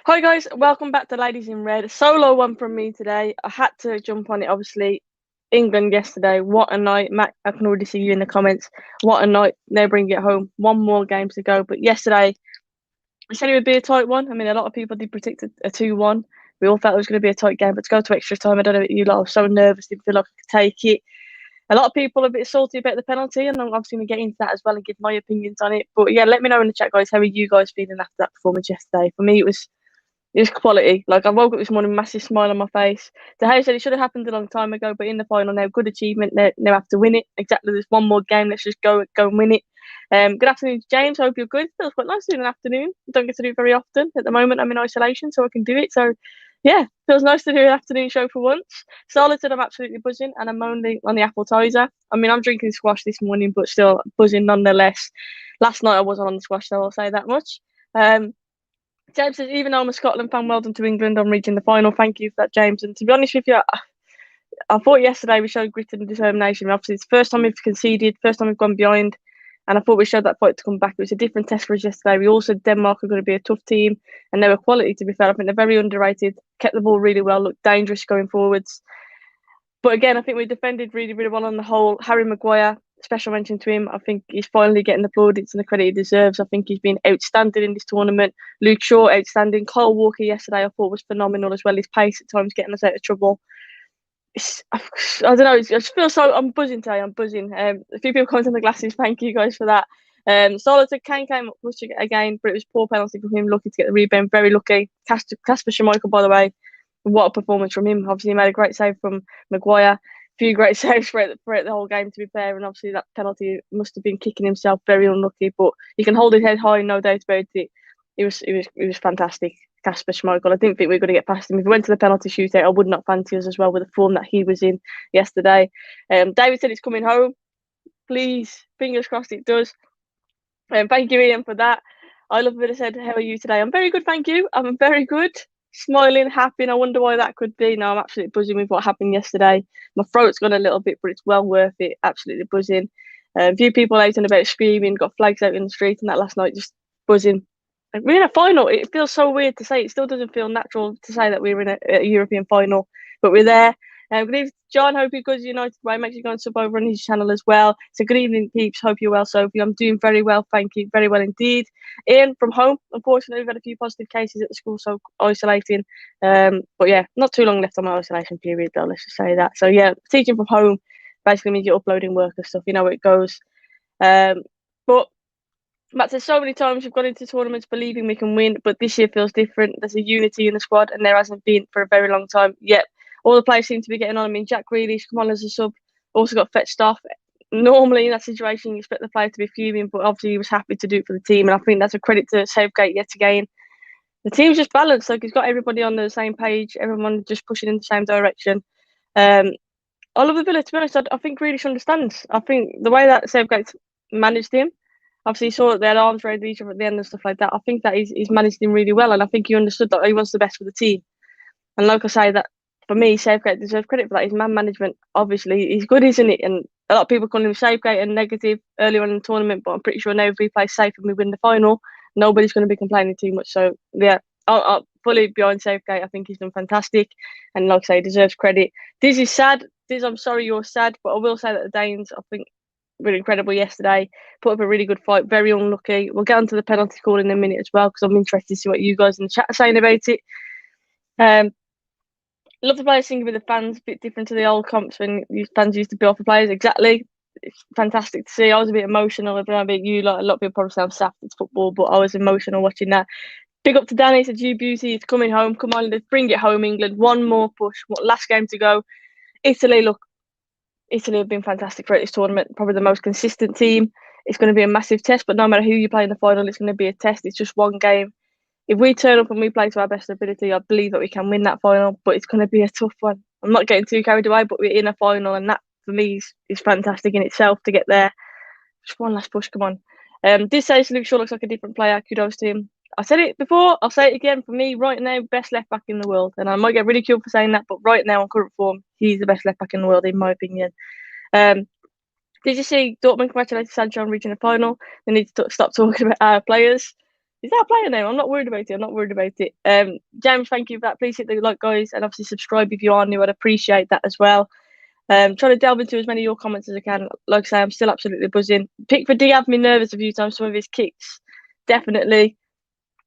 Hi guys, welcome back to Ladies in Red. Solo one from me today. I had to jump on it, obviously. England yesterday, what a night. Matt, I can already see you in the comments. What a night. They bring it home. One more game to go. But yesterday, we said it would be a tight one. I mean, a lot of people did predict a 2-1. We all felt it was going to be a tight game, but to go to extra time, I don't know about you lot. I was so nervous, didn't feel like I could take it. A lot of people are a bit salty about the penalty, and I'm obviously going to get into that as well and give my opinions on it. But yeah, let me know in the chat, guys. How are you guys feeling after that performance yesterday? For me, it was quality. Like, I woke up this morning, massive smile on my face. The House said it should have happened a long time ago, but in the final now, good achievement. Now have to win it. Exactly, there's one more game. Let's just go and win it. Good afternoon, James. Hope you're good. Feels quite nice doing an afternoon. Don't get to do it very often. At the moment, I'm in isolation, so I can do it. So, yeah, feels nice to do an afternoon show for once. Solitude, I'm absolutely buzzing, and I'm only on the appetizer. I mean, I'm drinking squash this morning, but still buzzing nonetheless. Last night I wasn't on the squash, so I'll say that much. James says, even though I'm a Scotland fan, well done to England on reaching the final. Thank you for that, James. And to be honest with you, I thought yesterday we showed grit and determination. Obviously, it's the first time we've conceded, first time we've gone behind. And I thought we showed that fight to come back. It was a different test for us yesterday. We also said Denmark are going to be a tough team, and they were quality, to be fair. I think they're very underrated, kept the ball really well, looked dangerous going forwards. But again, I think we defended really, really well on the whole. Harry Maguire, special mention to him. I think he's finally getting the plaudits and the credit he deserves. I think he's been outstanding in this tournament. Luke Shaw, outstanding. Kyle Walker yesterday, I thought was phenomenal as well. His pace at times getting us out of trouble. I don't know. I just feel so. I'm buzzing today. I'm buzzing. A few people commented on the glasses. Thank you guys for that. Solitaire came up push again, but it was poor penalty from him. Lucky to get the rebound. Very lucky. Casper Schmeichel, by the way. What a performance from him. Obviously, he made a great save from Maguire. A few great saves throughout the whole game, to be fair. And obviously, that penalty must have been kicking himself. Very unlucky, but he can hold his head high, no doubt about it. It was fantastic. Casper Schmeichel. I didn't think we were going to get past him. If we went to the penalty shootout, I would not fancy us as well with the form that he was in yesterday. David said it's coming home. Please, fingers crossed it does. Thank you, Ian, for that. I love it. I said, how are you today? I'm very good, thank you. I'm very good. Smiling, happy, and I wonder why that could be. No, I'm absolutely buzzing with what happened yesterday. My throat's gone a little bit, but it's well worth it. Absolutely buzzing. A few people out and about screaming, got flags out in the street, and that last night, just buzzing. We're in a final. It feels so weird to say. It still doesn't feel natural to say that we're in a European final, but we're there. Good evening, John. Hope you're good. United Way. Make sure you go and sub over on his channel as well. So good evening, peeps. Hope you're well, Sophie. I'm doing very well. Thank you. Very well indeed. Ian from home. Unfortunately, we've had a few positive cases at the school, so isolating. But yeah, not too long left on my isolation period, though. Let's just say that. So yeah, teaching from home basically means you're uploading work and stuff. You know how it goes. But Matt says so many times we've gone into tournaments believing we can win, but this year feels different. There's a unity in the squad, and there hasn't been for a very long time. Yet all the players seem to be getting on. I mean, Jack Grealish, come on as a sub, also got fetched off. Normally in that situation, you expect the player to be fuming, but obviously he was happy to do it for the team, and I think that's a credit to Southgate yet again. The team's just balanced. Like, he's got everybody on the same page, everyone just pushing in the same direction. I love the Villa, to be honest. I think Grealish understands. I think the way that Southgate's managed him, obviously, he saw that they had arms around each other at the end and stuff like that. I think that he's managed him really well, and I think he understood that he wants the best for the team. And like I say, that for me, Southgate deserves credit for that. His man management, obviously, he's good, isn't it? And a lot of people call him Southgate and negative earlier on in the tournament, but I'm pretty sure now if we play safe and we win the final, nobody's going to be complaining too much. So yeah, I'm fully behind Southgate. I think he's done fantastic, and like I say, he deserves credit. This is sad. I'm sorry you're sad, but I will say that the Danes, I think, were incredible yesterday. Put up a really good fight. Very unlucky. We'll get onto the penalty call in a minute as well, because I'm interested to see what you guys in the chat are saying about it. Love the players singing with the fans. A bit different to the old comps when these fans used to be off the players. Exactly. It's fantastic to see. I was a bit emotional. I don't know about you. Like, a lot of people probably say I'm sapped. It's football, but I was emotional watching that. Big up to Danny. Said, "You beauty, it's coming home. Come on, let's bring it home, England. One more push. Last game to go. Italy, look, Italy have been fantastic throughout this tournament. Probably the most consistent team. It's going to be a massive test, but no matter who you play in the final, it's going to be a test. It's just one game. If we turn up and we play to our best ability, I believe that we can win that final, but it's going to be a tough one. I'm not getting too carried away, but we're in a final, and that for me is fantastic in itself to get there. Just one last push, come on. This says Luke Shaw looks like a different player. Kudos to him. I said it before, I'll say it again. For me, right now, best left back in the world. And I might get ridiculed for saying that, but right now, on current form, he's the best left back in the world, in my opinion. Did you see Dortmund congratulated Sancho on reaching the final? They need to stop talking about our players. He's our player now. I'm not worried about it. I'm not worried about it. James, thank you for that. Please hit the like, guys, and obviously subscribe if you are new. I'd appreciate that as well. Trying to delve into as many of your comments as I can. Like I say, I'm still absolutely buzzing. Pickford did have me nervous a few times. Some of his kicks, definitely.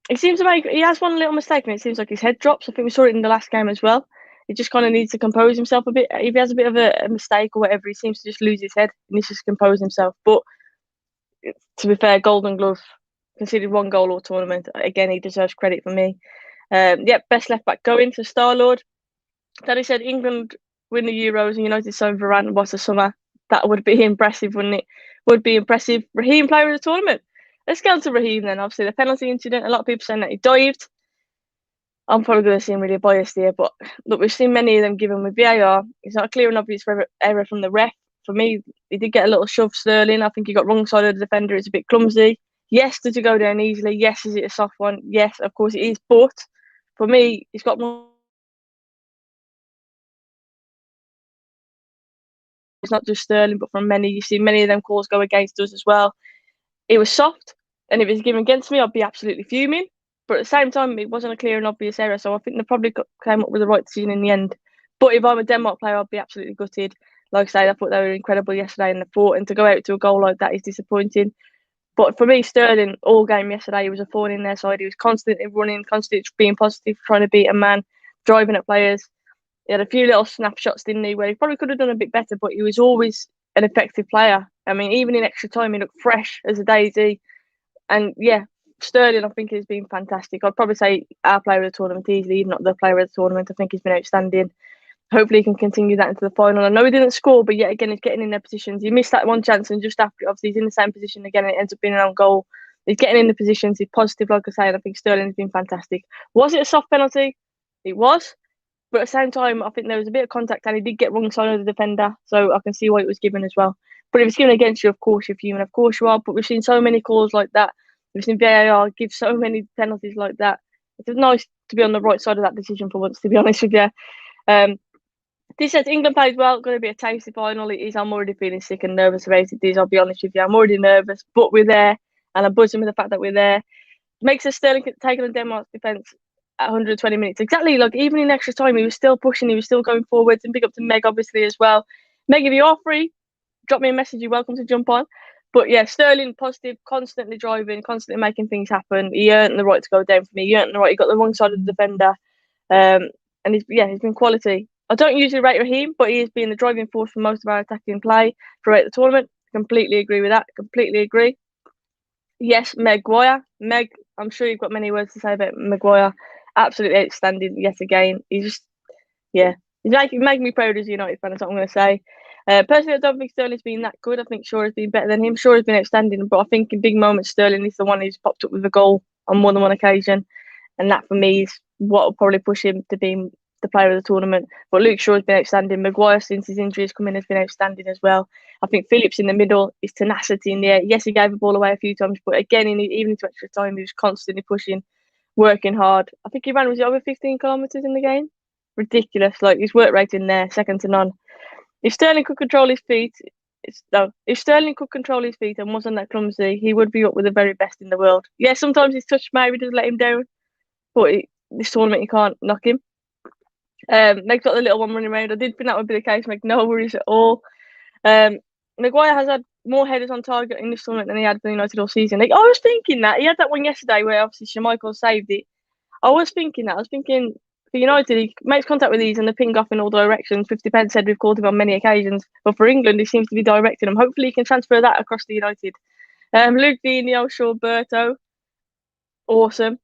He has one little mistake, and it seems like his head drops. I think we saw it in the last game as well. He just kind of needs to compose himself a bit. If he has a bit of a mistake or whatever, he seems to just lose his head and needs to just compose himself. But to be fair, Golden Glove conceded 1 goal all tournament. Again, he deserves credit for me. Best left back going to Star-Lord. Daddy said England win the Euros and United sign Varane. What a summer. That would be impressive, wouldn't it? Would be impressive. Raheem player of the tournament. Let's go on to Raheem then. Obviously, the penalty incident, a lot of people saying that he dived. I'm probably going to seem really biased here, but look, we've seen many of them given with VAR. It's not a clear and obvious error from the ref. For me, he did get a little shove, Sterling. I think he got wrong side of the defender. It's a bit clumsy. Yes, does it go down easily? Yes, is it a soft one? Yes, of course it is. But for me, it's got more. It's not just Sterling, but from many. You see many of them calls go against us as well. It was soft, and if it was given against me, I'd be absolutely fuming. But at the same time, it wasn't a clear and obvious error, so I think they probably came up with the right decision in the end. But if I'm a Denmark player, I'd be absolutely gutted. Like I say, I thought they were incredible yesterday in the fort, and to go out to a goal like that is disappointing. But for me, Sterling, all game yesterday, he was a thorn in their side. He was constantly running, constantly being positive, trying to beat a man, driving at players. He had a few little snapshots, didn't he, where he probably could have done a bit better, but he was always an effective player. I mean, even in extra time, he looked fresh as a daisy. And yeah, Sterling, I think, has been fantastic. I'd probably say our player of the tournament easily, if not the player of the tournament. I think he's been outstanding. Hopefully, he can continue that into the final. I know he didn't score, but yet again, he's getting in their positions. He missed that one chance, and just after, obviously, he's in the same position again, and it ends up being an own goal. He's getting in the positions. He's positive, like I say, and I think Sterling has been fantastic. Was it a soft penalty? It was. But at the same time, I think there was a bit of contact, and he did get wrong side of the defender, so I can see why it was given as well. But if it's given against you, of course you're fuming. Of course you are. But we've seen so many calls like that. We've seen VAR give so many penalties like that. It's nice to be on the right side of that decision for once, to be honest with you. This says England played well. Going to be a tasty final. It is. I'm already feeling sick and nervous about it. I'll be honest with you. I'm already nervous, but we're there, and I'm buzzing with the fact that we're there. Makes us Sterling taking on Denmark's defence at 120 minutes. Exactly. Like even in extra time, he was still pushing. He was still going forwards. And big up to Meg, obviously, as well. Meg, if you are free, drop me a message. You're welcome to jump on. But yeah, Sterling positive, constantly driving, constantly making things happen. He earned the right to go down for me. He earned the right. He got the wrong side of the defender. And he's been quality. I don't usually rate Raheem, but he has been the driving force for most of our attacking play throughout the tournament. Completely agree with that. Completely agree. Yes, Maguire. Meg, I'm sure you've got many words to say about Maguire. Absolutely outstanding yet again. He's just, yeah, he's making me proud as a United fan. That's what I'm going to say. Personally, I don't think Sterling's been that good. I think Shaw has been better than him. Shaw has been outstanding, but I think in big moments, Sterling is the one who's popped up with a goal on more than one occasion. And that, for me, is what will probably push him to being the player of the tournament. But Luke Shaw has been outstanding. Maguire, since his injury has come in, has been outstanding as well. I think Phillips in the middle, his tenacity in the air. Yes, he gave the ball away a few times, but again, even into extra time, he was constantly pushing, working hard. I think he ran, was it over 15 kilometres in the game? Ridiculous. Like, his work rate in there, second to none. If Sterling could control his feet, if Sterling could control his feet and wasn't that clumsy, he would be up with the very best in the world. Yeah, sometimes his touch maybe does let him down, but this tournament you can't knock him. Meg's got the little one running around. I did think that would be the case. Meg, no worries at all. Maguire has had more headers on target in this tournament than he had for United all season. Like, I was thinking that he had that one yesterday where obviously Schmeichel saved it. I was thinking for United, he makes contact with these and they ping off in all directions. 50 said we've called him on many occasions, but for England, he seems to be directing them. Hopefully, he can transfer that across to United. Luke Dino, Shaw, Berto, awesome.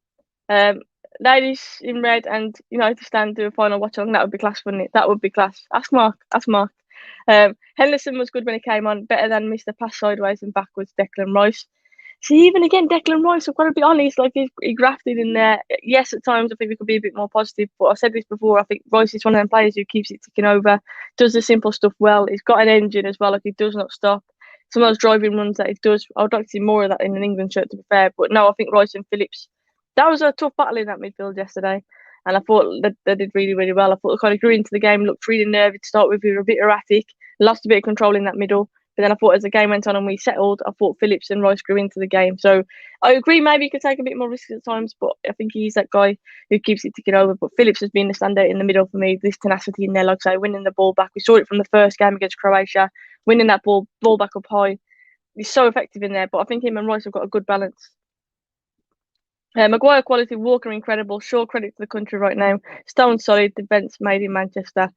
Ladies in red and United stand do a final watch along. That would be class, wouldn't it? That would be class. Ask Mark. Ask Mark. Henderson was good when he came on. Better than Mr. Pass sideways and backwards. Declan Rice. See, even again, Declan Rice, I've got to be honest, like he grafted in there. Yes, at times I think we could be a bit more positive, but I've said this before, I think Rice is one of them players who keeps it ticking over, does the simple stuff well. He's got an engine as well, like he does not stop. Some of those driving runs that he does, I would like to see more of that in an England shirt, to be fair. But no, I think Rice and Phillips, that was a tough battle in that midfield yesterday. And I thought that they did really, really well. I thought they kind of grew into the game, looked really nervy to start with. We were a bit erratic, lost a bit of control in that middle. But then I thought as the game went on and we settled, I thought Phillips and Rice grew into the game. So I agree, maybe he could take a bit more risk at times, but I think he's that guy who keeps it ticking over. But Phillips has been the standout in the middle for me. This tenacity in there, like I say, winning the ball back. We saw it from the first game against Croatia, winning that ball back up high. He's so effective in there. But I think him and Rice have got a good balance. Maguire quality, Walker incredible. Shaw credit to the country right now. Stone solid, defence made in Manchester.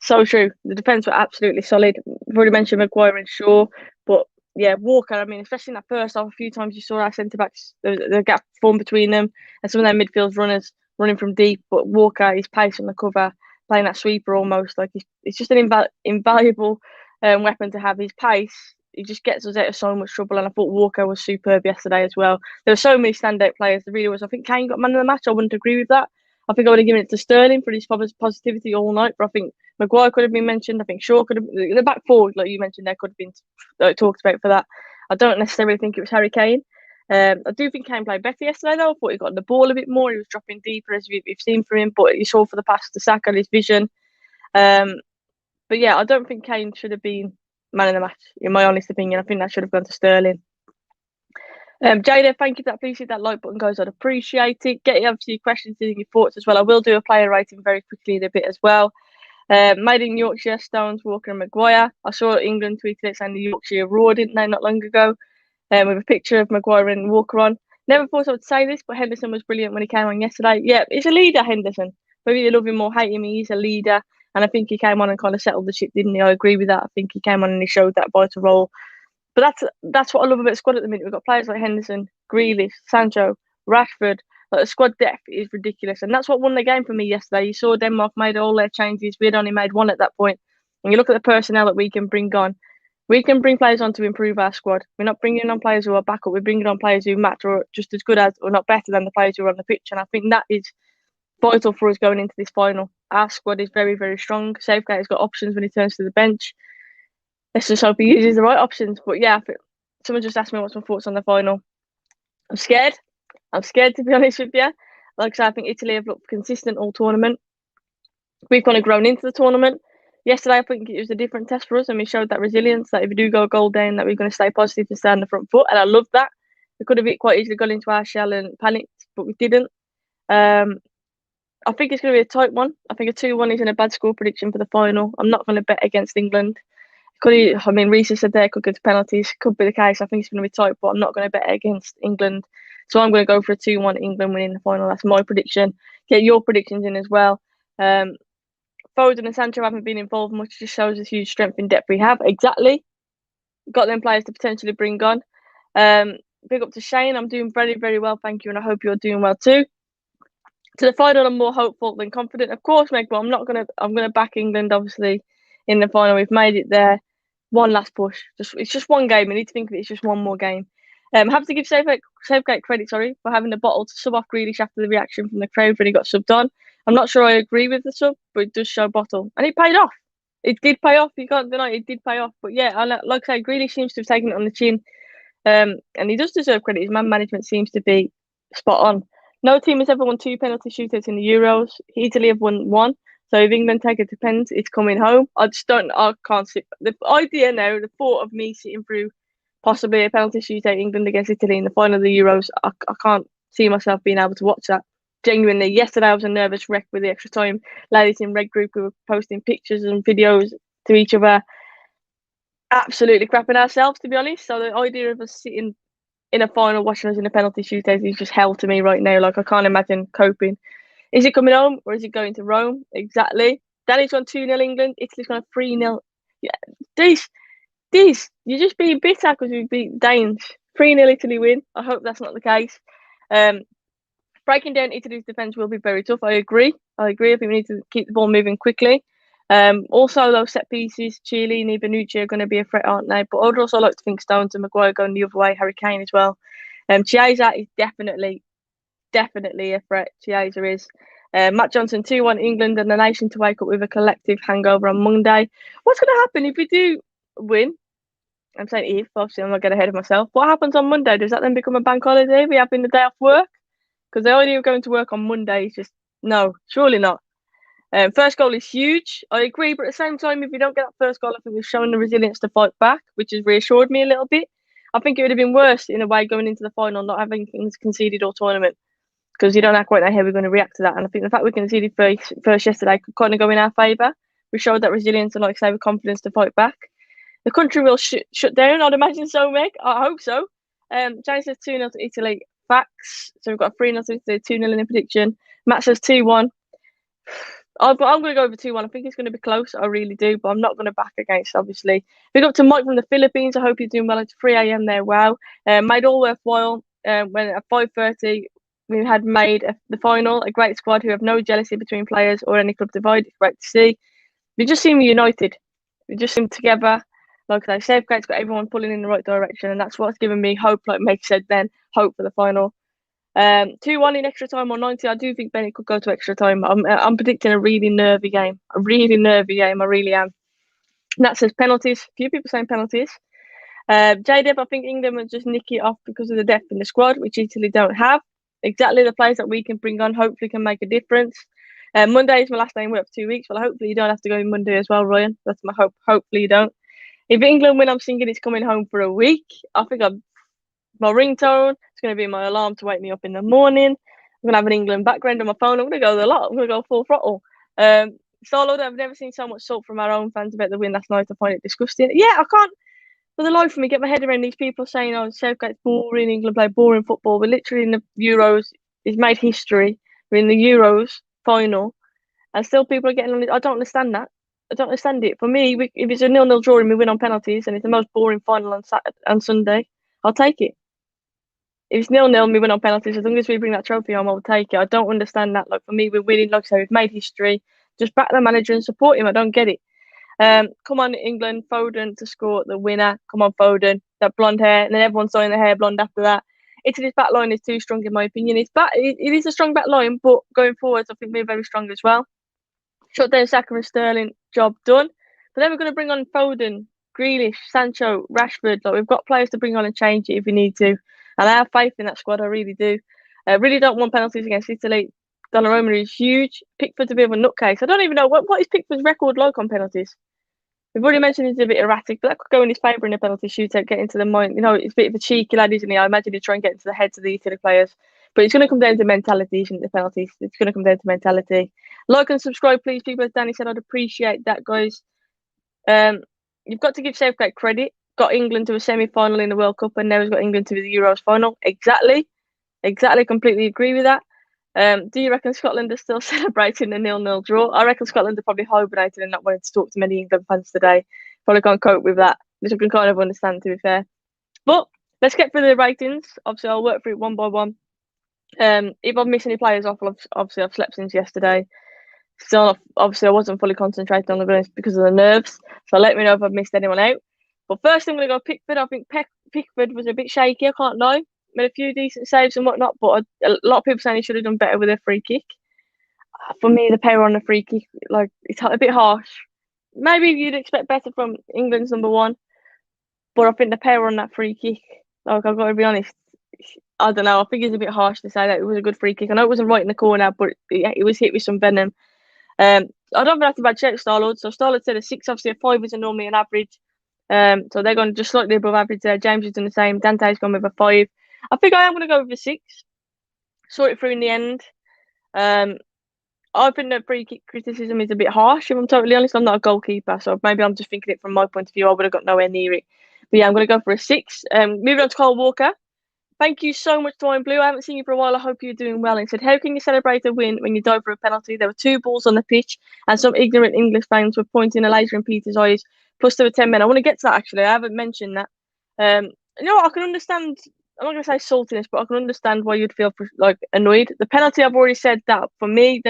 So true. The defence were absolutely solid. I've already mentioned Maguire and Shaw, but yeah, Walker. I mean, especially in that first half, a few times you saw our centre backs, the gap formed between them, and some of their midfield runners running from deep. But Walker, his pace on the cover, playing that sweeper almost, like it's just an invaluable weapon to have. His pace, he just gets us out of so much trouble. And I thought Walker was superb yesterday as well. There were so many standout players. There really was. I think Kane got man of the match. I wouldn't agree with that. I think I would have given it to Sterling for his positivity all night. But I think Maguire could have been mentioned. I think Shaw could have. The back forward, like you mentioned, there could have been talked about for that. I don't necessarily think it was Harry Kane. I do think Kane played better yesterday, though. I thought he got the ball a bit more. He was dropping deeper, as we've seen from him. But you saw for the pass to Saka, his vision. But yeah, I don't think Kane should have been man of the match, in my honest opinion. I think that should have gone to Sterling. Jada, thank you for that. Please hit that like button, guys. I'd appreciate it. Get your questions and your thoughts as well. I will do a player rating very quickly in a bit as well. Made in Yorkshire, Stones, Walker and Maguire. I saw England tweeted it saying the Yorkshire Roar, didn't they, not long ago, with a picture of Maguire and Walker on. Never thought I would say this, but Henderson was brilliant when he came on yesterday. Yeah, he's a leader, Henderson. Whether you love him or hate him, he's a leader. And I think he came on and kind of settled the ship, didn't he? I agree with that. I think he came on and he showed that vital role. But that's what I love about the squad at the minute. We've got players like Henderson, Grealish, Sancho, Rashford. Like the squad depth is ridiculous. And that's what won the game for me yesterday. You saw Denmark made all their changes. We'd only made one at that point. And you look at the personnel that we can bring on. We can bring players on to improve our squad. We're not bringing on players who are backup. We're bringing on players who match or just as good as or not better than the players who are on the pitch. And I think that is vital for us going into this final. Our squad is very, very strong. Southgate has got options when he turns to the bench. Let's just hope he uses the right options. But yeah, someone just asked me what's my thoughts on the final. I'm scared. I'm scared, to be honest with you. Like I said, I think Italy have looked consistent all tournament. We've kind of grown into the tournament. Yesterday, I think it was a different test for us, and we showed that resilience, that if we do go a goal down, that we're going to stay positive and stay on the front foot. And I love that. We could have quite easily gone into our shell and panicked, but we didn't. I think it's going to be a tight one. I think a 2-1 isn't a bad score prediction for the final. I'm not going to bet against England. Reece said there could go to penalties. Could be the case. I think it's going to be tight, but I'm not going to bet against England. So I'm going to go for a 2-1 England winning the final. That's my prediction. Get your predictions in as well. Foden and Sancho haven't been involved much. Just shows us huge strength and depth we have. Exactly. Got them players to potentially bring on. Big up to Shane. I'm doing very, very well, thank you, and I hope you're doing well too. To the final, I'm more hopeful than confident. Of course, Meg, but I'm gonna back England, obviously, in the final. We've made it there. One last push. It's just one game. We need to think of it. It's just one more game. Have to give Southgate credit, for having the bottle to sub off Grealish after the reaction from the crowd when he got subbed on. I'm not sure I agree with the sub, but it does show bottle, and it paid off. It did pay off. You can't deny it did pay off. But yeah, like I say, Grealish seems to have taken it on the chin, and he does deserve credit. His man management seems to be spot on. No team has ever won 2 penalty shootouts in the Euros. Italy have won 1. So if England take it to pens, it's coming home. I can't sit. The idea now, the thought of me sitting through possibly a penalty shootout England against Italy in the final of the Euros, I can't see myself being able to watch that. Genuinely, yesterday I was a nervous wreck with the extra time. Ladies in red group, we were posting pictures and videos to each other. Absolutely crapping ourselves, to be honest. So the idea of us sitting in a final watching us in a penalty shootout is just hell to me right now. Like, I can't imagine coping. Is it coming home or is it going to Rome? Exactly. Danny's gone 2-0 England. Italy's gone 3-0. Yeah, you're just being bitter because we beat Danes. 3-0 Italy win. I hope that's not the case. Breaking down Italy's defence will be very tough. I agree. I think we need to keep the ball moving quickly. Also, those set pieces, Chiellini, Bonucci are going to be a threat, aren't they? But I'd also like to think Stones and Maguire going the other way, Harry Kane as well. Chiesa is definitely a threat. Chiesa is. Matt Johnson, 2-1 England and the nation to wake up with a collective hangover on Monday. What's going to happen if we do win? I'm saying if, obviously I'm not getting ahead of myself. What happens on Monday? Does that then become a bank holiday? We having the day off work? Because the idea of going to work on Monday is just, no, surely not. First goal is huge. I agree, but at the same time, if we don't get that first goal, I think we've shown the resilience to fight back, which has reassured me a little bit. I think it would have been worse in a way going into the final, not having things conceded all tournament, because you don't quite know how we're going to react to that. And I think the fact we conceded first yesterday could kind of go in our favour. We showed that resilience and, like I say, with confidence to fight back. The country will shut down, I'd imagine so, Meg. I hope so. James says 2-0 to Italy. Facts. So we've got 3-0 to Italy, 2-0 in the prediction. Matt says 2-1. I'm going to go over 2-1. I think it's going to be close. I really do, but I'm not going to back against, obviously. Big up to Mike from the Philippines. I hope you're doing well. It's 3 a.m. there. Wow. Made all worthwhile. When at 5:30, we had made the final. A great squad who have no jealousy between players or any club divide. It's great to see. We just seem united. We just seem together. Like I say, Southgate's got everyone pulling in the right direction, and that's what's given me hope, like Meg said then, hope for the final. 2-1 in extra time or 90. I do think Bennett could go to extra time. I'm predicting a really nervy game. A really nervy game. I really am. And that says penalties. A few people saying penalties. JDF, I think England will just nick it off because of the depth in the squad, which Italy don't have. Exactly the players that we can bring on, hopefully can make a difference. Monday is my last day in work for 2 weeks. Well, hopefully you don't have to go in Monday as well, Ryan. That's my hope. Hopefully you don't. If England win, I'm thinking it's coming home for a week. I think my ringtone. It's going to be my alarm to wake me up in the morning. I'm going to have an England background on my phone. I'm going to go the lot. I'm going to go full throttle. Solo, I've never seen so much salt from our own fans about the win last night. I find it disgusting. Yeah, I can't, for the life of me, get my head around these people saying, oh, Southgate's boring, England play boring football. We're literally in the Euros. It's made history. We're in the Euros final. And still people are getting on it. I don't understand that. I don't understand it. For me, if it's a 0-0 draw and we win on penalties and it's the most boring final on Saturday and Sunday, I'll take it. If it's 0-0 and we win on penalties, as long as we bring that trophy home, I'll take it. I don't understand that. Like, for me, we're winning. Like I say, we've made history. Just back the manager and support him. I don't get it. Come on, England. Foden to score the winner. Come on, Foden. That blonde hair. And then everyone's dyeing their hair blonde after that. Italy's back line is too strong, in my opinion. It is a strong back line, but going forwards, I think we're very strong as well. Shut down Saka and Sterling, job done. But then we're going to bring on Foden, Grealish, Sancho, Rashford. Like, we've got players to bring on and change it if we need to. And I have faith in that squad, I really do. I really don't want penalties against Italy. Donnarumma is huge. Pickford's a bit of a nutcase. I don't even know, what is Pickford's record like on penalties? We've already mentioned he's a bit erratic, but that could go in his favour in a penalty shootout, get into the mind. You know, he's a bit of a cheeky lad, isn't he? I imagine he'd try and get into the heads of the Italy players. But it's going to come down to mentality, isn't it, the penalties? It's going to come down to mentality. Like and subscribe, please, people. As Danny said, I'd appreciate that, guys. You've got to give Southgate credit. Got England to a semi-final in the World Cup, and now he's got England to the Euros final. Exactly. Completely agree with that. Do you reckon Scotland are still celebrating the 0-0 draw? I reckon Scotland are probably hibernating and not wanting to talk to many England fans today. Probably can't cope with that, which I can kind of understand, to be fair. But let's get through the ratings. Obviously, I'll work through it one by one. If I've missed any players off, obviously I've slept since yesterday. Still, obviously I wasn't fully concentrated on the games because of the nerves. So let me know if I've missed anyone out. But first I'm going to go Pickford. I think Pickford was a bit shaky, I can't lie. Made a few decent saves and whatnot, but a lot of people saying he should have done better with a free kick. For me, the power on the free kick, like, it's a bit harsh. Maybe you'd expect better from England's number one, but I think the power on that free kick, like, I've got to be honest, I don't know. I think it's a bit harsh to say that it was a good free kick. I know it wasn't right in the corner, but it was hit with some venom. I don't think that's a bad check, Starlord. So Starlord said a 6, obviously a 5 is normally an average. So they're going just slightly above average there. James has done the same. Dante's gone with a 5. I think I am going to go with a 6. Saw it through in the end. I think the free kick criticism is a bit harsh, if I'm totally honest. I'm not a goalkeeper, so maybe I'm just thinking it from my point of view. I would have got nowhere near it. But yeah, I'm going to go for a 6. Moving on to Kyle Walker. Thank you so much, Dwayne Blue. I haven't seen you for a while. I hope you're doing well. And said, how can you celebrate a win when you dive for a penalty? There were 2 balls on the pitch, and some ignorant English fans were pointing a laser in Peter's eyes. Plus, there were 10 men. I want to get to that, actually. I haven't mentioned that. You know what? I can understand. I'm not going to say saltiness, but I can understand why you'd feel annoyed. The penalty, I've already said that for me,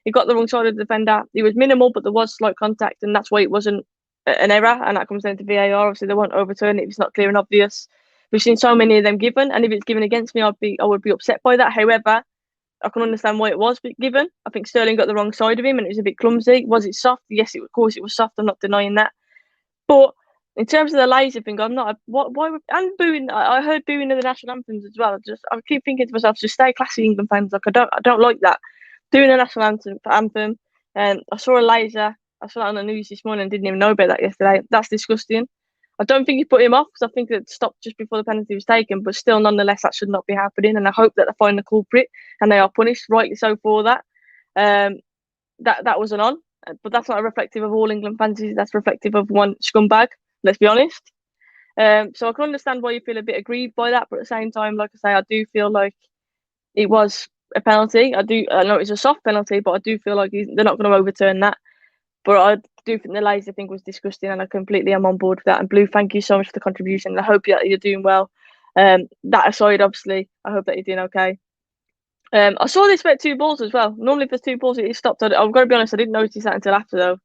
he got the wrong side of the defender. It was minimal, but there was slight contact, and that's why it wasn't an error. And that comes down to VAR. Obviously, they won't overturn it if it's not clear and obvious. We've seen so many of them given, and if it's given against me, I would be upset by that. However, I can understand why it was given. I think Sterling got the wrong side of him, and it was a bit clumsy. Was it soft? Yes, of course it was soft. I'm not denying that. But in terms of the laser thing, I'm not. Why? And booing. I heard booing of the national anthems as well. I keep thinking to myself, just stay classy, England fans. Like, I don't like that. Doing the national anthem. I saw a laser. I saw that on the news this morning and didn't even know about that yesterday. That's disgusting. I don't think he put him off because I think it stopped just before the penalty was taken, but still, nonetheless, that should not be happening. And I hope that they find the culprit and they are punished, rightly so, for that. That wasn't on, but that's not reflective of all England fans. That's reflective of one scumbag. Let's be honest. So I can understand why you feel a bit aggrieved by that, but at the same time, like I say, I do feel like it was a penalty. I know it's a soft penalty, but I do feel like they're not going to overturn that. But I do think the laser thing was disgusting, and I completely am on board with that. And Blue, thank you so much for the contribution. And I hope that you're doing well. That aside, obviously, I hope that you're doing okay. I saw this about 2 balls as well. Normally, if there's 2 balls, it stopped. I've got to be honest, I didn't notice that until after, though.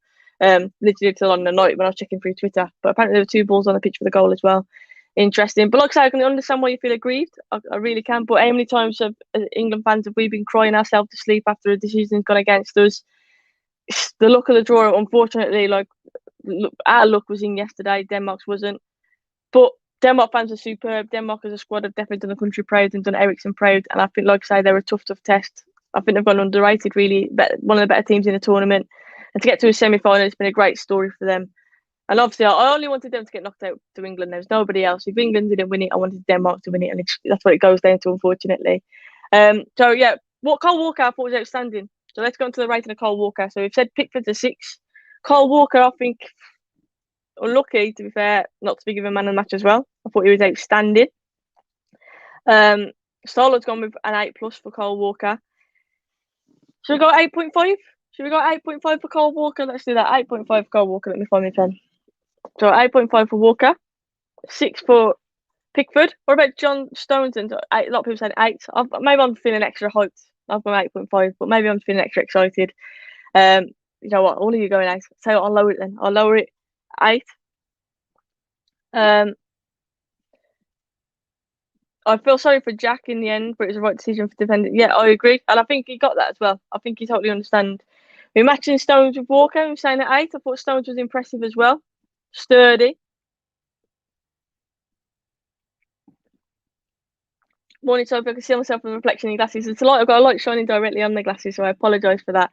Literally until on the night when I was checking through Twitter. But apparently, there were 2 balls on the pitch for the goal as well. Interesting. But like I say, I can understand why you feel aggrieved. I really can. But how many times have England fans have we been crying ourselves to sleep after a decision's gone against us? The luck of the draw, unfortunately, our luck was in yesterday. Denmark's wasn't. But Denmark fans are superb. Denmark as a squad have definitely done the country proud and done Ericsson proud. And I think, like I say, they're a tough test. I think they've gone underrated, really. One of the better teams in the tournament. And to get to a semi-final, it's been a great story for them. And obviously, I only wanted them to get knocked out to England. There was nobody else. If England didn't win it, I wanted Denmark to win it. And that's what it goes down to, unfortunately. So, yeah, what Cole Walker I thought was outstanding. So let's go on to the rating of Cole Walker. So we've said Pickford's a 6. Cole Walker, I think, unlucky, to be fair, not to be given man of the match as well. I thought he was outstanding. Starlet's gone with an 8+ for Cole Walker. Should we go 8.5? Should we go 8.5 for Cole Walker? Let's do that. 8.5 for Cole Walker. Let me find my pen. So 8.5 for Walker. 6 for Pickford. What about John Stones? And a lot of people said 8. Maybe I'm feeling extra hyped. I've gone 8.5, but maybe I'm feeling extra excited. You know what? All of you going 8. So I'll lower it then. I'll lower it 8. I feel sorry for Jack in the end, but it was the right decision for defending. Yeah, I agree. And I think he got that as well. I think he totally understands. We're matching Stones with Walker. I'm saying at 8. I thought Stones was impressive as well. Sturdy. Morning, Soph. I can see myself in the reflection in glasses. It's a light. I've got a light shining directly on the glasses, so I apologise for that.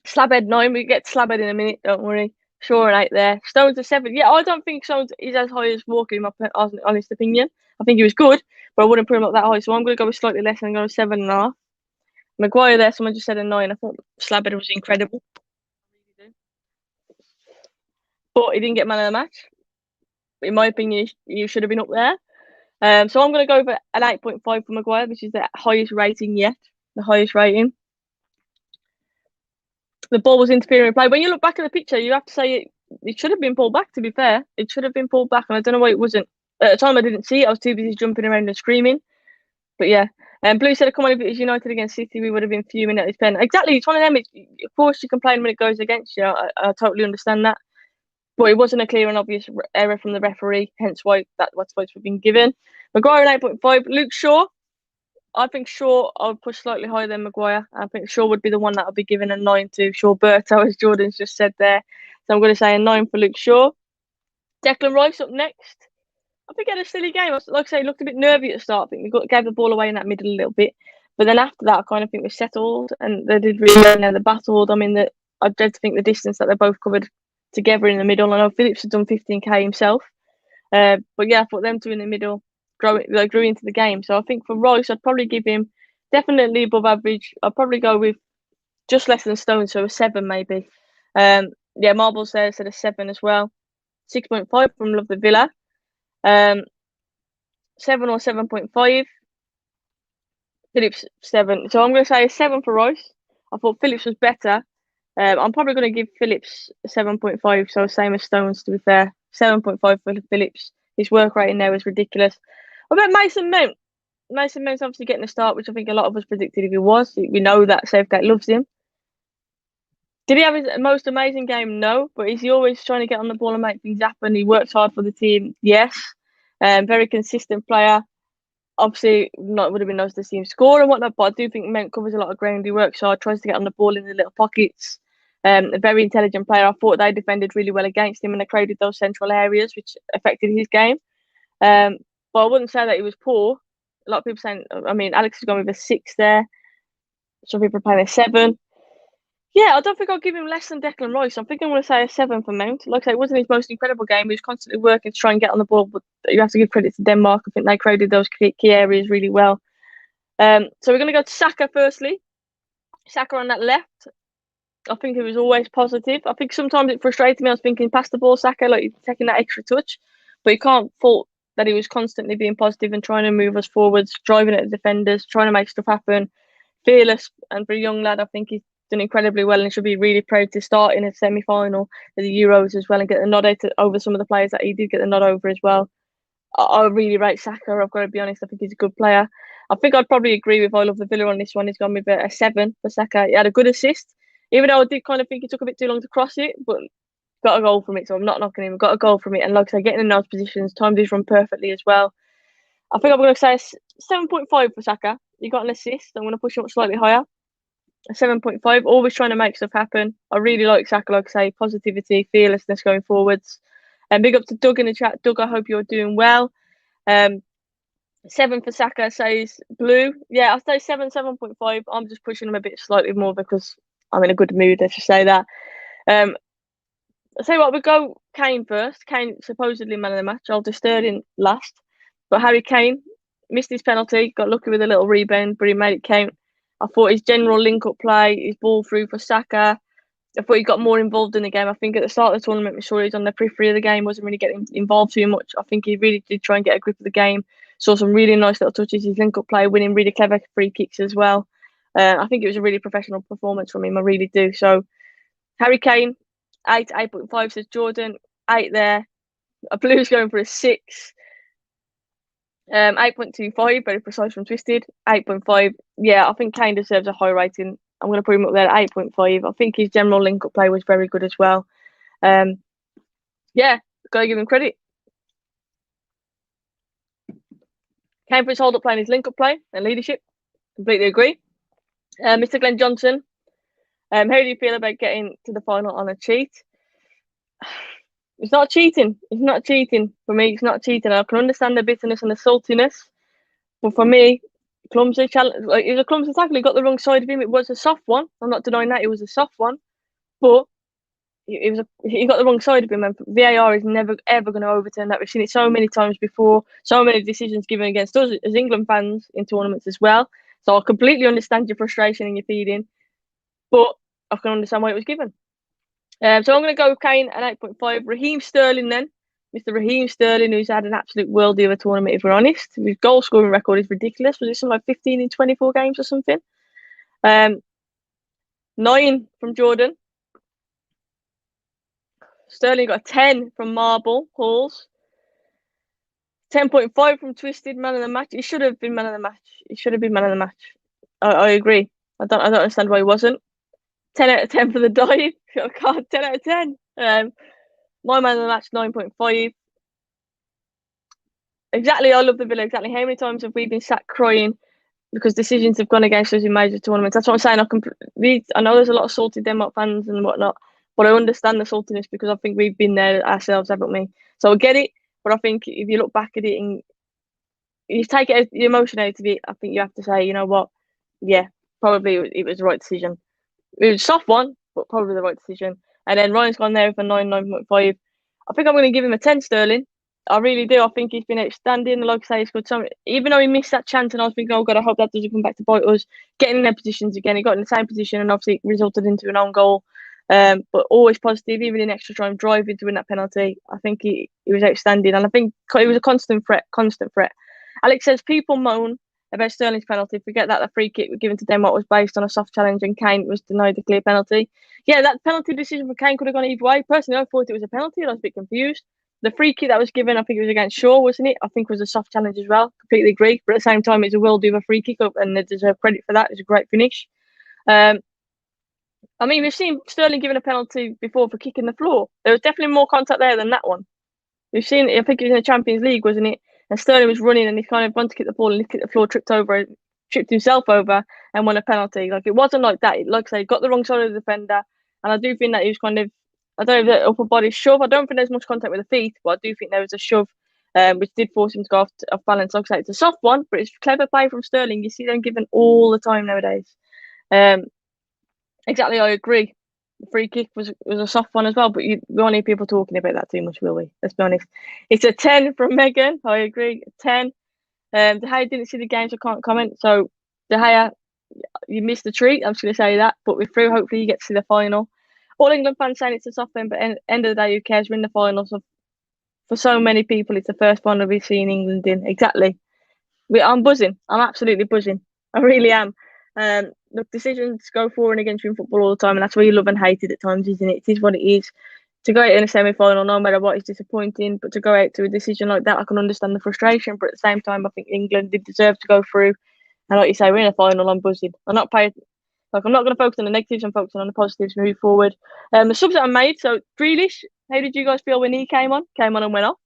Slabhead 9. We get Slabhead in a minute. Don't worry. Sure, an 8 there. Stones a 7. Yeah, I don't think Stones is as high as Walker in my honest opinion. I think he was good, but I wouldn't put him up that high. So I'm going to go with slightly less and go with 7.5. Maguire there, someone just said a 9. I thought Slabhead was incredible. But he didn't get man of the match. In my opinion, you should have been up there. So I'm going to go for an 8.5 for Maguire, which is the highest rating yet. The highest rating. The ball was interfering in play. When you look back at the picture, you have to say it should have been pulled back, to be fair. It should have been pulled back, and I don't know why it wasn't. At the time, I didn't see it. I was too busy jumping around and screaming. But yeah. Blue said, come on, if it was United against City, we would have been fuming at his pen. Exactly. It's one of them. Of course, you complain when it goes against you. I totally understand that. But it wasn't a clear and obvious error from the referee, hence why that's supposed to have been given. Maguire an 8.5. Luke Shaw. I think Shaw I would push slightly higher than Maguire. I think Shaw would be the one that would be given a 9 to. Shawberto, as Jordan's just said there. So I'm going to say a 9 for Luke Shaw. Declan Rice up next. I think he had a silly game. Like I say, he looked a bit nervy at the start. I think he gave the ball away in that middle a little bit. But then after that, I kind of think we settled and they did really well. And they battled. I mean, I dread to think the distance that they both covered together in the middle. I know Phillips had done 15k himself. But yeah, I thought them two in the middle grew into the game. So I think for Rice, I'd probably give him definitely above average. I'd probably go with just less than Stones, so a 7 maybe. Yeah, Marbles there said a 7 as well. 6.5 from Love the Villa. 7 or 7.5. Phillips 7. So I'm going to say a 7 for Rice. I thought Phillips was better. I'm probably going to give Phillips a 7.5, so same as Stones, to be fair. 7.5 for Phillips. His work rating there was ridiculous. What about Mason Mount? Mason Mount's obviously getting a start, which I think a lot of us predicted if he was. We know that Southgate loves him. Did he have his most amazing game? No. But is he always trying to get on the ball and make things happen? He works hard for the team. Yes. Very consistent player. Obviously, would have been nice to see him score and whatnot, but I do think Mount covers a lot of ground. He works hard, tries to get on the ball in the little pockets. A very intelligent player. I thought they defended really well against him and they created those central areas, which affected his game. But I wouldn't say that he was poor. A lot of people saying, I mean, Alex has gone with a 6 there. Some people are playing a 7. Yeah, I don't think I'll give him less than Declan Rice. I think I'm going to say a 7 for Mount. Like I say, it wasn't his most incredible game. He was constantly working to try and get on the ball, but you have to give credit to Denmark. I think they created those key areas really well. So we're going to go to Saka firstly. Saka on that left. I think it was always positive. I think sometimes it frustrated me. I was thinking, pass the ball, Saka, like he's taking that extra touch. But you can't fault that he was constantly being positive and trying to move us forwards, driving at the defenders, trying to make stuff happen. Fearless, and for a young lad, I think he's done incredibly well and should be really proud to start in a semi-final of the Euros as well and get the nod over some of the players that he did get the nod over as well. I really rate Saka. I've got to be honest. I think he's a good player. I think I'd probably agree with all of the Villa on this one. He's gone with a 7 for Saka. He had a good assist, even though I did kind of think he took a bit too long to cross it, but got a goal from it, so I'm not knocking him. Got a goal from it, and like I say, getting in those positions, timed his run perfectly as well. I think I'm going to say 7.5 for Saka. He got an assist. I'm going to push him up slightly higher. A 7.5. Always trying to make stuff happen. I really like Saka, like I say, positivity, fearlessness going forwards. And big up to Doug in the chat. Doug, I hope you're doing well. 7 for Saka says Blue. Yeah, I'll say 7.5. I'm just pushing him a bit slightly more because I'm in a good mood, let's just say that. I'll tell you what, we'll go Kane first. Kane supposedly man of the match. I'll do Sterling last. But Harry Kane missed his penalty, got lucky with a little rebound, but he made it count. I thought his general link-up play, his ball through for Saka, I thought he got more involved in the game. I think at the start of the tournament, we saw he was on the periphery of the game, wasn't really getting involved too much. I think he really did try and get a grip of the game. Saw some really nice little touches, his link-up play, winning really clever free kicks as well. I think it was a really professional performance from him, I really do. So, Harry Kane, 8.5 says Jordan, 8 there. A Blue's going for a 6. 8.25, very precise from Twisted. 8.5, yeah, I think Kane deserves a high rating. I'm going to put him up there at 8.5. I think his general link-up play was very good as well. Yeah, got to give him credit. Kane for his hold-up play and his link-up play and leadership. Completely agree. Mr. Glenn Johnson, how do you feel about getting to the final on a cheat? It's not cheating. It's not cheating. For me, it's not cheating. I can understand the bitterness and the saltiness. But for me, clumsy challenge. Like, it was a clumsy tackle. He got the wrong side of him. It was a soft one. I'm not denying that. It was a soft one. But he got the wrong side of him. And VAR is never, ever going to overturn that. We've seen it so many times before. So many decisions given against us as England fans in tournaments as well. So I completely understand your frustration and your feeling. But I can understand why it was given. So I'm going to go with Kane at 8.5. Raheem Sterling then. Mr. Raheem Sterling, who's had an absolute worldie of a tournament, if we're honest. His goal scoring record is ridiculous. Was it something like 15 in 24 games or something? 9 from Jordan. Sterling got a 10 from Marble Halls. 10.5 from Twisted, man of the match. He should have been man of the match. He should have been man of the match. I agree. I don't understand why he wasn't. 10 out of 10 for the dive. Oh God, 10 out of 10. My man of the match, 9.5. Exactly, I love the Villa. Exactly. How many times have we been sat crying because decisions have gone against us in major tournaments? That's what I'm saying. I know there's a lot of salty Denmark fans and whatnot, but I understand the saltiness because I think we've been there ourselves, haven't we? So I get it, but I think if you look back at it and you take it, the emotion out of it, I think you have to say, you know what? Yeah, probably it was the right decision. It was a soft one, but probably the right decision. And then Ryan's gone there for 9.5. I think I'm going to give him a 10 Sterling. I really do. I think he's been outstanding. Like I say, he's got some. Even though he missed that chance, and I was thinking, oh God, I hope that doesn't come back to bite us. Getting in their positions again, he got in the same position, and obviously it resulted into an own goal. But always positive, even in extra time, driving to win that penalty. I think he was outstanding, and I think he was a constant threat. Alex says people moan about Sterling's penalty. Forget that the free kick given to Denmark was based on a soft challenge, and Kane was denied the clear penalty. Yeah, that penalty decision for Kane could have gone either way. Personally, I thought it was a penalty, and I was a bit confused. The free kick that was given, I think it was against Shaw, wasn't it? I think it was a soft challenge as well. Completely agree. But at the same time, it's a worldie of a free kick up, and they deserve credit for that. It's a great finish. I mean, we've seen Sterling given a penalty before for kicking the floor. There was definitely more contact there than that one. We've seen it, I think it was in the Champions League, wasn't it? And Sterling was running and he kind of wanted to kick the ball and he kicked the floor, tripped himself over and won a penalty. Like, it wasn't like that. Like I say, got the wrong side of the defender. And I do think that he was kind of, I don't know if the upper body shove. I don't think there's much contact with the feet, but I do think there was a shove, which did force him to go off balance. Like I say, it's a soft one, but it's clever play from Sterling. You see them given all the time nowadays. Exactly, I agree. The free kick was a soft one as well, but we won't need people talking about that too much, will we? Let's be honest. It's a 10 from Megan. I agree. 10. De Gea didn't see the game, so I can't comment. So, De Gea, you missed the treat. I'm just going to say that. But we're through. Hopefully, you get to see the final. All England fans saying it's a soft end, but end of the day, who cares? We're in the final. So, for so many people, it's the first final we've seen England in. Exactly. I'm buzzing. I'm absolutely buzzing. I really am. Look, decisions go for and against you in football all the time, and that's why you love and hate it at times, isn't it? It is what it is. To go out in a semi-final, no matter what, is disappointing. But to go out to a decision like that, I can understand the frustration. But at the same time, I think England did deserve to go through. And like you say, we're in a final. I'm buzzing. I'm not paid. Like, I'm not going to focus on the negatives. I'm focusing on the positives. Move forward. The subs that I made. So Grealish, how did you guys feel when he came on? Came on and went off.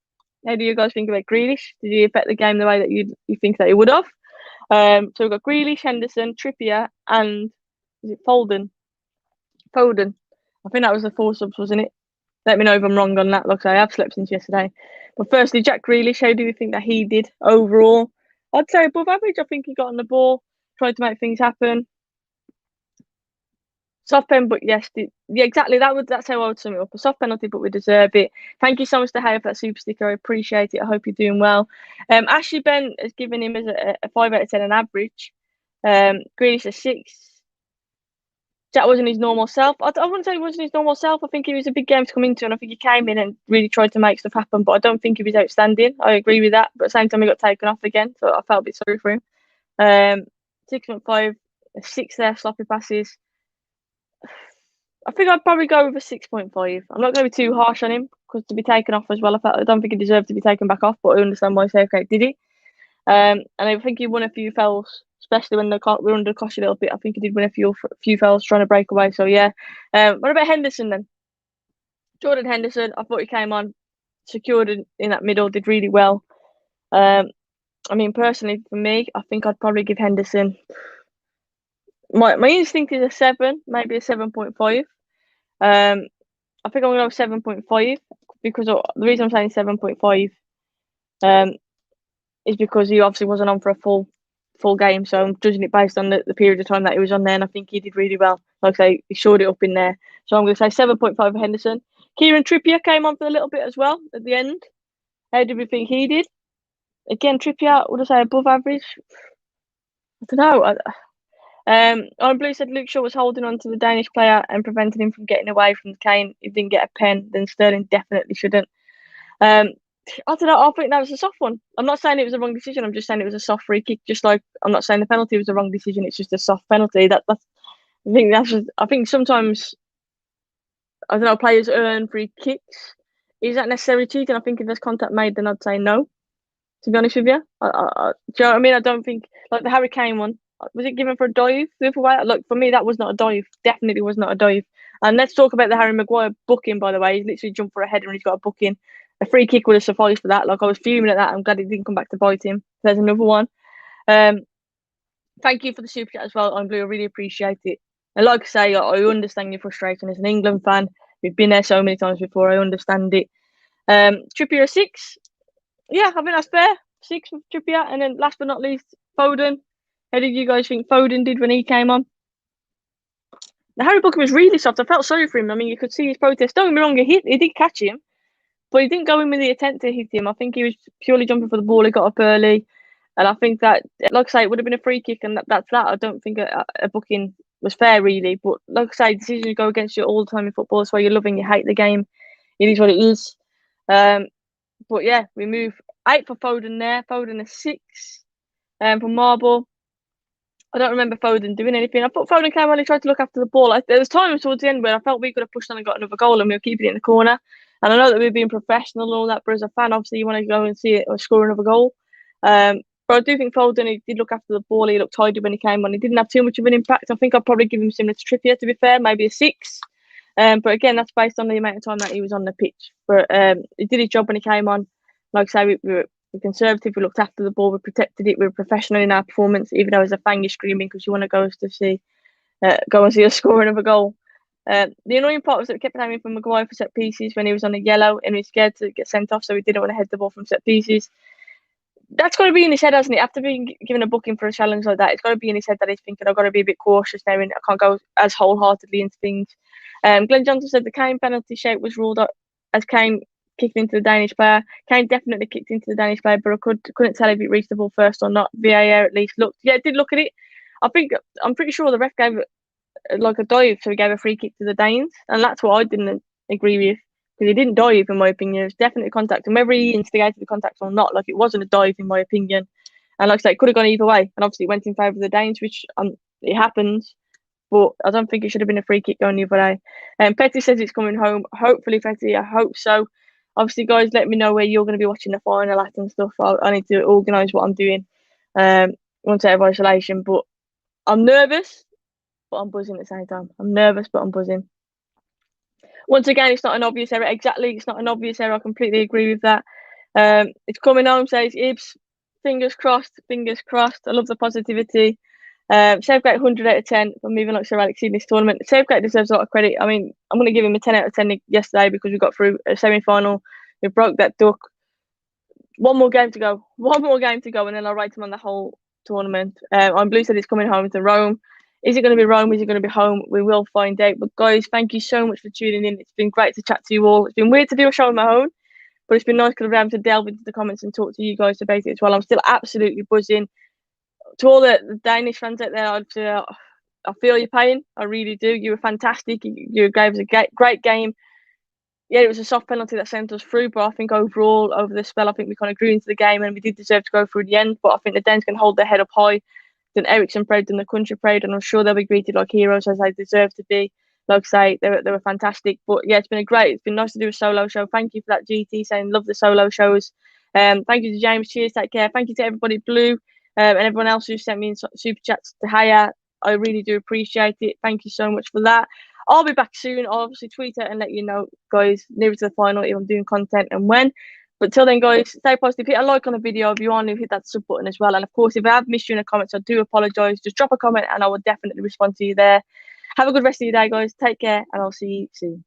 How do you guys think about Grealish? Did he affect the game the way that you think that he would have? So we've got Grealish, Henderson, Trippier, and is it Foden? Foden. I think that was the four subs, wasn't it? Let me know if I'm wrong on that. Like I say, I have slept since yesterday. But firstly, Jack Grealish, how do you think that he did overall? I'd say above average. I think he got on the ball, tried to make things happen. Soft pen, but yes, yeah, exactly. That's how I would sum it up. A soft penalty, but we deserve it. Thank you so much to Hay for that super sticker. I appreciate it. I hope you're doing well. Ashley Ben has given him as a 5 out of 10 on average. Grealish a 6. Jack wasn't his normal self. I wouldn't say he wasn't his normal self. I think it was a big game to come into, and I think he came in and really tried to make stuff happen. But I don't think he was outstanding. I agree with that. But at the same time, he got taken off again, so I felt a bit sorry for him. 6.5, a 6 there, sloppy passes. I think I'd probably go with a 6.5. I'm not going to be too harsh on him because to be taken off as well, I don't think he deserved to be taken back off, but I understand why Southgate did it. And I think he won a few fouls, especially when we were under cosh a little bit. I think he did win a few fouls trying to break away. So yeah. What about Henderson then? Jordan Henderson, I thought he came on, secured in that middle, did really well. I mean, personally, for me, I think I'd probably give Henderson. My instinct is a 7, maybe a 7.5. I think I'm going to go 7.5 because the reason I'm saying 7.5 is because he obviously wasn't on for a full game. So I'm judging it based on the period of time that he was on there, and I think he did really well. Like I say, he shored it up in there. So I'm going to say 7.5 for Henderson. Kieran Trippier came on for a little bit as well at the end. How did we think he did? Again, Trippier, would I say above average? I don't know. On Blue said Luke Shaw was holding on to the Danish player and preventing him from getting away from Kane. If he didn't get a pen, then Sterling definitely shouldn't. I don't know. I think that was a soft one. I'm not saying it was a wrong decision. I'm just saying it was a soft free kick. Just like I'm not saying the penalty was a wrong decision. It's just a soft penalty. I think sometimes I don't know. Players earn free kicks. Is that necessarily cheating? I think if there's contact made, then I'd say no. To be honest with you, do you know what I mean? I don't think like the Harry Kane one. Was it given for a dive the other way? Look, for me, that was not a dive. Definitely was not a dive. And let's talk about the Harry Maguire booking, by the way. He's literally jumped for a header and he's got a booking. A free kick would have sufficed for that. Like, I was fuming at that. I'm glad he didn't come back to bite him. There's another one. Thank you for the super chat as well, I'm Blue. I really appreciate it. And like I say, I understand your frustration as an England fan. We've been there so many times before. I understand it. Trippier a 6. Yeah, I think that's fair. 6 for Trippier. And then last but not least, Foden. How did you guys think Foden did when he came on? The Harry Booker was really soft. I felt sorry for him. I mean, you could see his protest. Don't get me wrong, he did catch him, but he didn't go in with the intent to hit him. I think he was purely jumping for the ball. He got up early. And I think that, like I say, it would have been a free kick, and that's that. I don't think a booking was fair, really. But like I say, decisions go against you all the time in football. That's why you're loving, you hate the game. It is what it is. But yeah, we move 8 for Foden there. Foden a 6. For Marble. I don't remember Foden doing anything. I thought Foden came on and tried to look after the ball. There was times towards the end where I felt we could have pushed on and got another goal and we were keeping it in the corner. And I know that we're being professional and all that, but as a fan, obviously you want to go and see it or score another goal. But I do think Foden, he did look after the ball. He looked tidy when he came on. He didn't have too much of an impact. I think I'd probably give him similar to Trippier, to be fair, maybe a 6. But again, that's based on the amount of time that he was on the pitch. But he did his job when he came on. Like I say, we were conservative. We looked after the ball. We protected it. We were professional in our performance, even though as a fan you're screaming because you want to go and see us score another goal. The annoying part was that we kept aiming for Maguire for set pieces when he was on a yellow and he was scared to get sent off, so we didn't want to head the ball from set pieces. That's got to be in his head, hasn't it? After being given a booking for a challenge like that, it's got to be in his head that he's thinking, I've got to be a bit cautious now and I can't go as wholeheartedly into things. Glenn Johnson said the Kane penalty shout was ruled out as Kane kicked into the Danish player. Kane definitely kicked into the Danish player, but I couldn't tell if it reached the ball first or not. VAR at least looked. Yeah, it did look at it. I'm pretty sure the ref gave it like a dive, so he gave a free kick to the Danes, and that's what I didn't agree with. Because he didn't dive, in my opinion. It was definitely contact. And whether he instigated the contact or not, like, it wasn't a dive, in my opinion. And like I said, it could have gone either way. And obviously, it went in favour of the Danes, which it happens. But I don't think it should have been a free kick going the other way. And Petty says it's coming home. Hopefully, Petty, I hope so. Obviously, guys, let me know where you're going to be watching the final at and stuff. I need to organise what I'm doing once out of isolation. But I'm nervous, but I'm buzzing at the same time. I'm nervous, but I'm buzzing. Once again, it's not an obvious error. Exactly, it's not an obvious error. I completely agree with that. It's coming home, says Ibs. Fingers crossed, fingers crossed. I love the positivity. Southgate 100 out of 10 for moving like Sir Alex in this tournament. Southgate deserves a lot of credit. I mean, I'm going to give him a 10 out of 10 yesterday because we got through a semi-final. We broke that duck. One more game to go. One more game to go, and then I'll rate him on the whole tournament. I'm Blue said he's coming home to Rome. Is it going to be Rome? Is it going to be home? We will find out. But guys, thank you so much for tuning in. It's been great to chat to you all. It's been weird to do a show on my own, but it's been nice to be able to delve into the comments and talk to you guys about it as well. I'm still absolutely buzzing. To all the Danish fans out there, I feel your pain. I really do. You were fantastic. You gave us a great game. Yeah, it was a soft penalty that sent us through, but I think overall, over the spell, I think we kind of grew into the game and we did deserve to go through the end. But I think the Danes can hold their head up high. Then Ericsson proud, then the country proud, and I'm sure they'll be greeted like heroes as they deserve to be. Like I say, they were fantastic. But yeah, it's been nice to do a solo show. Thank you for that, GT, saying love the solo shows. Thank you to James. Cheers, take care. Thank you to everybody, Blue, and everyone else who sent me in super chats to Haya. I really do appreciate it. Thank you so much for that. I'll be back soon. I'll obviously tweet it and let you know, guys, nearer to the final if I'm doing content and when. But till then, guys, stay positive. Hit a like on the video if you want to. Hit that sub button as well. And of course, if I have missed you in the comments, I do apologise. Just drop a comment and I will definitely respond to you there. Have a good rest of your day, guys. Take care and I'll see you soon.